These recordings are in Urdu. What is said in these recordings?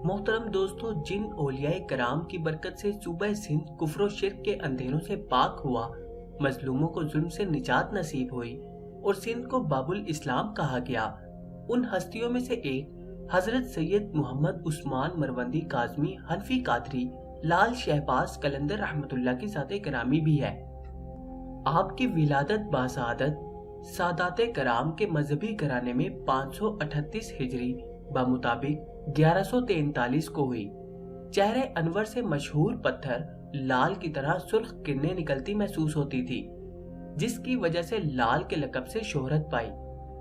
محترم دوستو، جن اولیاء کرام کی برکت سے صوبہ سندھ کفر و شرک کے اندھیروں سے پاک ہوا، مظلوموں کو ظلم سے نجات نصیب ہوئی اور سندھ کو باب الاسلام کہا گیا، ان ہستیوں میں سے ایک حضرت سید محمد عثمان مروندی کاظمی حنفی قادری لال شہباز قلندر رحمت اللہ کی ذات گرامی بھی ہے۔ آپ کی ولادت باسعادت سادات کرام کے مذہبی گھرانے میں 538 ہجری بمطابق 1143 کو ہوئی۔ چہرے انور سے مشہور پتھر لال کی طرح سرخ کرنیں نکلتی محسوس ہوتی تھی، جس کی وجہ سے لال کے لقب سے شہرت پائی۔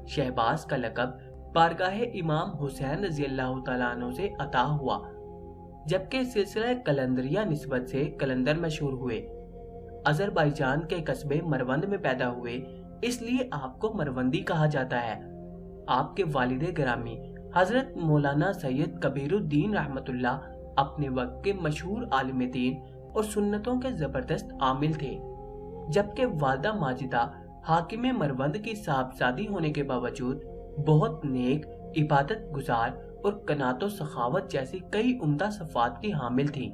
شہباز کا لقب بارگاہ امام حسین رضی اللہ تعالیٰ عنہ سے عطا ہوا، جبکہ سلسلہ قلندریہ نسبت سے قلندر مشہور ہوئے۔ آذربائیجان کے قصبے مروند میں پیدا ہوئے، اس لیے آپ کو مروندی کہا جاتا ہے۔ آپ کے والد گرامی حضرت مولانا سید کبیر الدین رحمت اللہ اپنے وقت کے مشہور عالم دین اور سنتوں کے زبردست عامل تھے، جبکہ والدہ ماجدہ حاکم مروند کی صاحبزادی ہونے کے باوجود بہت نیک، عبادت گزار اور قناعت و سخاوت جیسی کئی عمدہ صفات کی حامل تھیں۔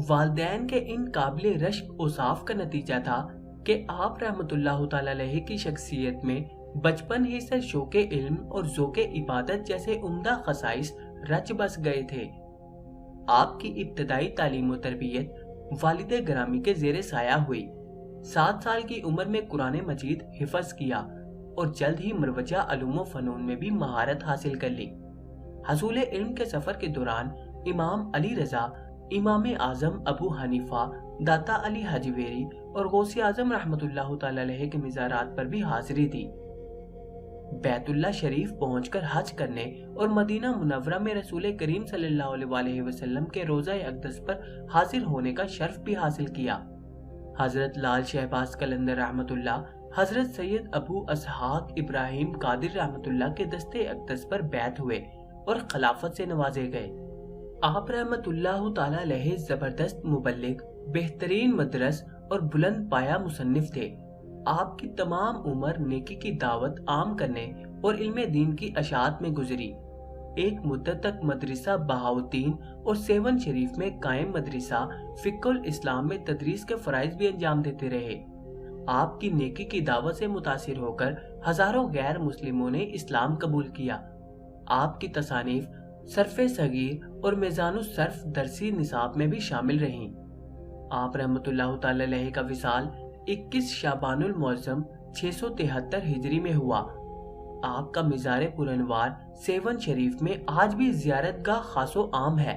والدین کے ان قابل رشک اوصاف کا نتیجہ تھا کہ آپ رحمت اللہ تعالی علیہ کی شخصیت میں بچپن ہی سے شوق علم اور ذوق عبادت جیسے عمدہ خصائص رچ بس گئے تھے۔ آپ کی ابتدائی تعلیم و تربیت والد گرامی کے زیر سایہ ہوئی۔ 7 سال کی عمر میں قرآن مجید حفظ کیا اور جلد ہی مروجہ علوم و فنون میں بھی مہارت حاصل کر لی۔ حصول علم کے سفر کے دوران امام علی رضا، امام اعظم ابو حنیفہ، داتا علی حجویری اور غوث اعظم رحمت اللہ تعالی علیہ کے مزارات پر بھی حاضری دی۔ بیت اللہ شریف پہنچ کر حج کرنے اور مدینہ منورہ میں رسول کریم صلی اللہ علیہ وسلم کے روضہ اقدس پر حاضر ہونے کا شرف بھی حاصل کیا۔ حضرت لال شہباز قلندر رحمت اللہ حضرت سید ابو اسحاق ابراہیم قادر رحمت اللہ کے دستے اقدس پر بیعت ہوئے اور خلافت سے نوازے گئے۔ آپ رحمت اللہ تعالی علیہ زبردست مبلغ، بہترین مدرس اور بلند پایہ مصنف تھے۔ آپ کی تمام عمر نیکی کی دعوت عام کرنے اور علم دین کی اشاعت میں گزری۔ ایک مدت تک مدرسہ بہاؤالدین اور سیون شریف میں قائم مدرسہ فقہ الاسلام میں تدریس کے فرائض بھی انجام دیتے رہے۔ آپ کی نیکی کی دعوت سے متاثر ہو کر ہزاروں غیر مسلموں نے اسلام قبول کیا۔ آپ کی تصانیف صرف صغیر اور میزان الصرف درسی نصاب میں بھی شامل رہیں۔ آپ رحمت اللہ تعالی علیہ کا وصال 21 شعبان المعظم 673 ہجری میں ہوا۔ آپ کا مزار پرانوار سیون شریف میں آج بھی زیارت گاہ خاص و عام ہے۔